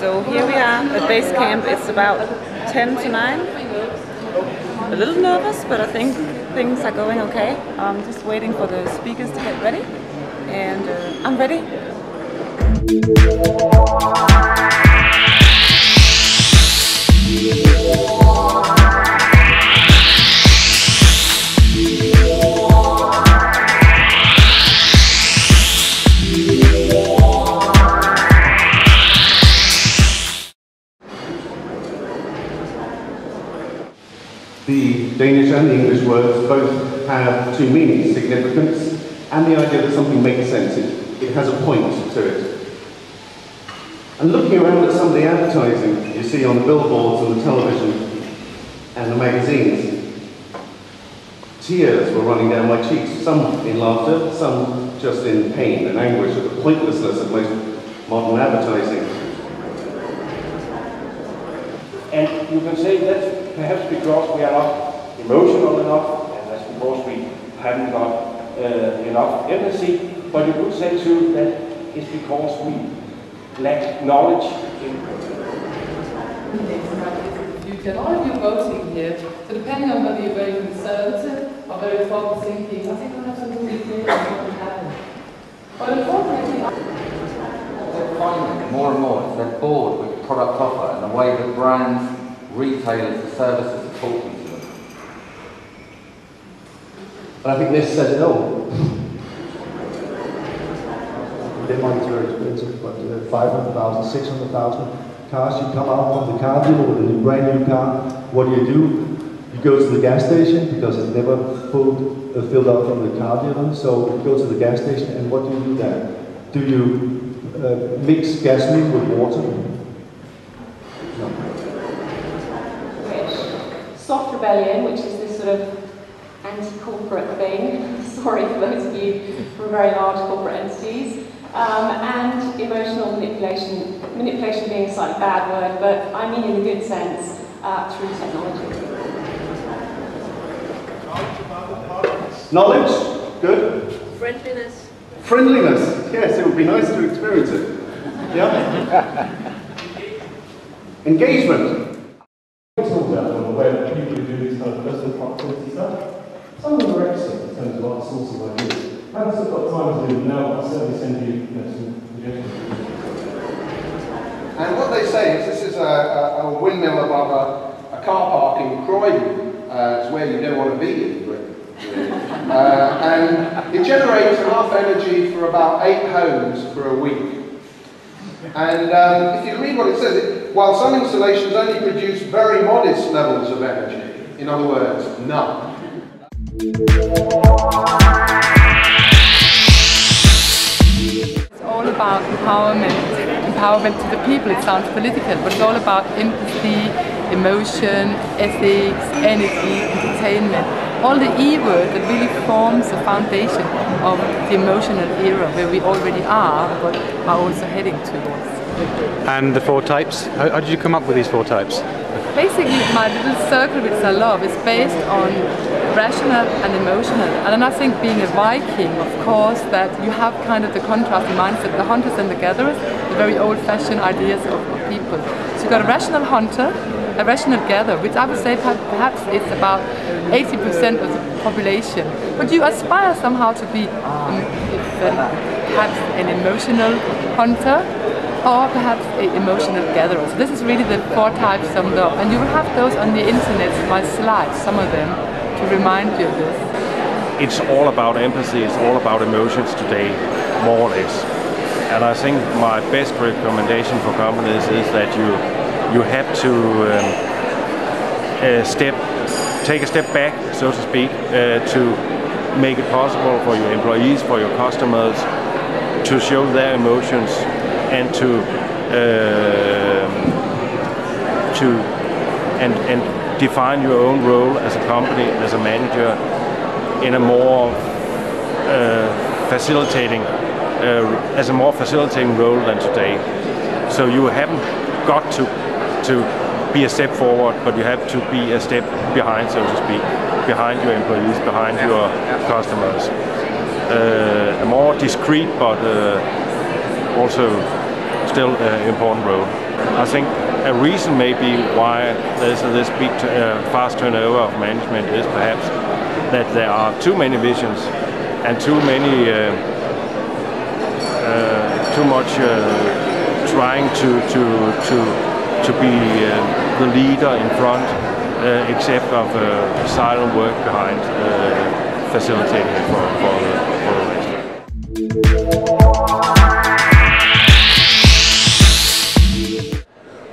So here we are at base camp. It's about 10 to 9. A little nervous, but I think things are going okay. I'm just waiting for the speakers to get ready, and I'm ready. The Danish and the English words both have two meanings: significance and the idea that something makes sense. It has a point to it. And looking around at some of the advertising you see on the billboards and the television and the magazines, tears were running down my cheeks, some in laughter, some just in pain and anguish at the pointlessness of most modern advertising. And you can say that's perhaps because we are not emotional enough, and that's because we haven't got enough empathy, but you could say too that it's because we lack knowledge in future. A lot of you voting here, so depending on whether you're very conservative or very forward thinking, I think we'll have some really clear on what will happen. But unfortunately, they're finding more and more they're bored with product offer and the way that brands, retailers, and services are talking to them. I think this says it all. Denmark is very expensive, but 500,000, 600,000 cars, you come out from the car dealer with a brand new car, what do? You go to the gas station because it's never filled up from the car dealer, so you go to the gas station, and what do you do there? Do you mix gasoline with water? No. Soft rebellion, which is this sort of anti-corporate thing, sorry for those of you from very large corporate entities, and emotional manipulation being a slightly bad word, but I mean in a good sense, through technology. Knowledge, good. Friendliness. Friendliness, yes, it would be nice to experience it. Yeah. Engagement. Where people who do this kind of personal productivity stuff, some of them are excellent in terms of what the source of ideas. I haven't still got time to do now, I'll certainly send you some suggestions. And what they say is this is a windmill above a car park in Croydon. It's where you don't want to be in Britain. And it generates enough energy for about 8 homes for a week. And if you read what it says, while some installations only produce very modest levels of energy, in other words, none. it's all about empowerment to the people. It sounds political, but it's all about empathy, emotion, ethics, energy, entertainment. All the E word that really forms the foundation of the emotional era where we already are, but are also heading towards. And the 4 types? How did you come up with these 4 types? Basically, my little circle which I love is based on rational and emotional. And then I think being a Viking, of course, that you have kind of the contrasting mindset, the hunters and the gatherers, the very old-fashioned ideas of people. So you've got a rational hunter, a rational gatherer, which I would say perhaps it's about 80% of the population. But you aspire somehow to be perhaps an emotional hunter, or perhaps an emotional gatherer. So this is really the 4 types summed up. And you will have those on the internet, my slides, some of them, to remind you of this. It's all about empathy, it's all about emotions today, more or less. And I think my best recommendation for companies is that you have to take a step back, so to speak, to make it possible for your employees, for your customers, to show their emotions and to define your own role as a company, as a manager, in a more facilitating role than today. So you haven't got to be a step forward, but you have to be a step behind, so to speak, behind your employees, behind your customers. A more discreet, but also still an important role. I think a reason maybe why there's this big fast turnover of management is perhaps that there are too many visions and too much trying to be the leader in front, except of silent work behind facilitating it for the rest.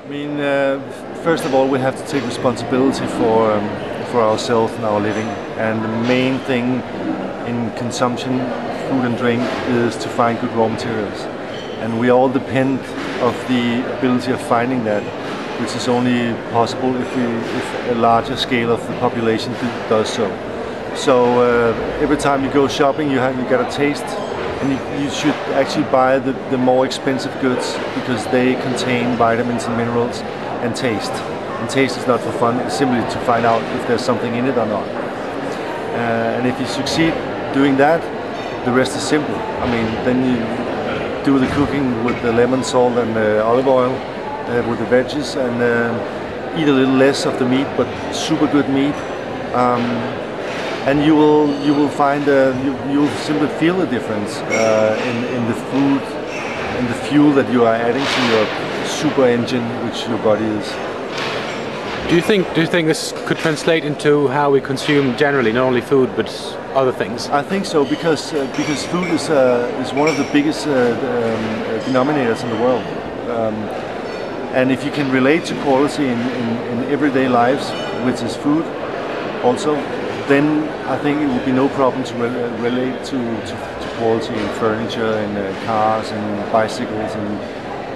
I mean, first of all, we have to take responsibility for ourselves and our living. And the main thing in consumption, food and drink, is to find good raw materials. And we all depend of the ability of finding that, which is only possible if a larger scale of the population does so. So every time you go shopping, you get a taste, and you should actually buy the more expensive goods because they contain vitamins and minerals and taste. And taste is not for fun; it's simply to find out if there's something in it or not. And if you succeed doing that, the rest is simple. I mean, then you do the cooking with the lemon, salt, and olive oil. With the veggies, and eat a little less of the meat, but super good meat, and you will find you will simply feel the difference in the food and the fuel that you are adding to your super engine, which your body is. Do you think this could translate into how we consume generally, not only food but other things? I think so, because food is one of the biggest denominators in the world. And if you can relate to quality in everyday lives, which is food also, then I think it would be no problem to relate to quality in furniture and cars and bicycles and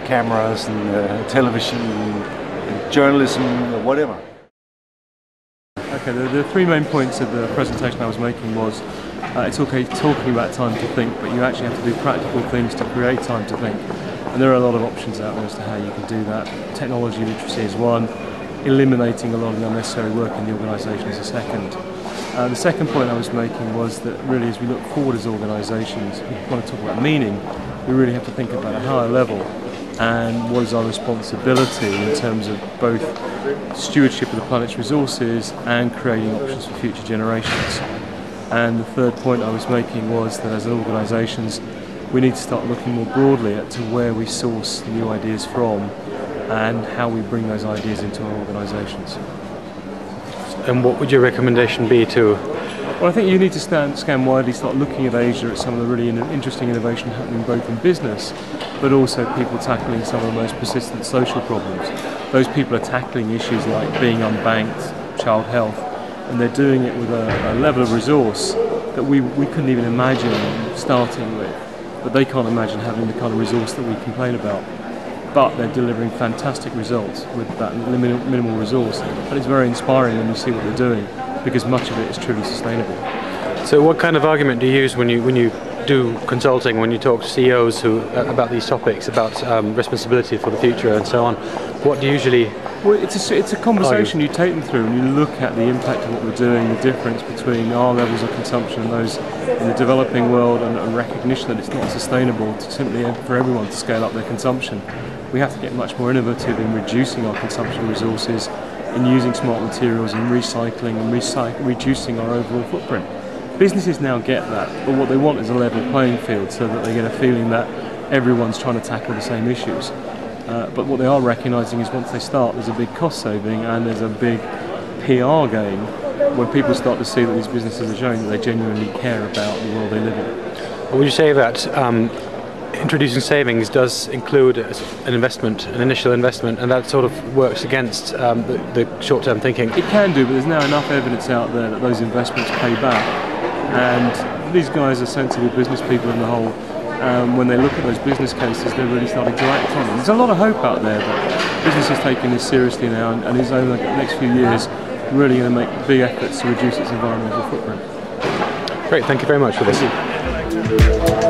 cameras and television and journalism or whatever. Okay, the three main points of the presentation I was making was it's okay talking about time to think, but you actually have to do practical things to create time to think. And there are a lot of options out there as to how you can do that. Technology literacy is one, eliminating a lot of unnecessary work in the organisation is a second. The second point I was making was that really as we look forward as organisations, we want to talk about meaning, we really have to think about a higher level and what is our responsibility in terms of both stewardship of the planet's resources and creating options for future generations. And the third point I was making was that as organisations, we need to start looking more broadly at to where we source new ideas from and how we bring those ideas into our organisations. And what would your recommendation be to? Well, I think you need to scan widely, start looking at Asia at some of the really interesting innovation happening both in business, but also people tackling some of the most persistent social problems. Those people are tackling issues like being unbanked, child health, and they're doing it with a level of resource that we couldn't even imagine starting with. But they can't imagine having the kind of resource that we complain about. But they're delivering fantastic results with that minimal resource. And it's very inspiring when you see what they're doing, because much of it is truly sustainable. So what kind of argument do you use when you do consulting, when you talk to CEOs about these topics, about responsibility for the future and so on? What do you usually... Well, it's a conversation you take them through and you look at the impact of what we're doing, the difference between our levels of consumption and those in the developing world, and recognition that it's not sustainable to simply for everyone to scale up their consumption. We have to get much more innovative in reducing our consumption resources, in using smart materials and recycling and reducing our overall footprint. Businesses now get that, but what they want is a level playing field so that they get a feeling that everyone's trying to tackle the same issues. But what they are recognising is once they start, there's a big cost saving and there's a big PR gain when people start to see that these businesses are showing that they genuinely care about the world they live in. Would you say that introducing savings does include an investment, an initial investment, and that sort of works against the short-term thinking? It can do, but there's now enough evidence out there that those investments pay back. And these guys are sensible business people in the whole. When they look at those business cases, they're really starting to act on them. There's a lot of hope out there that business is taking this seriously now and is over the next few years really going to make big efforts to reduce its environmental footprint. Great, thank you very much for this. Thank you.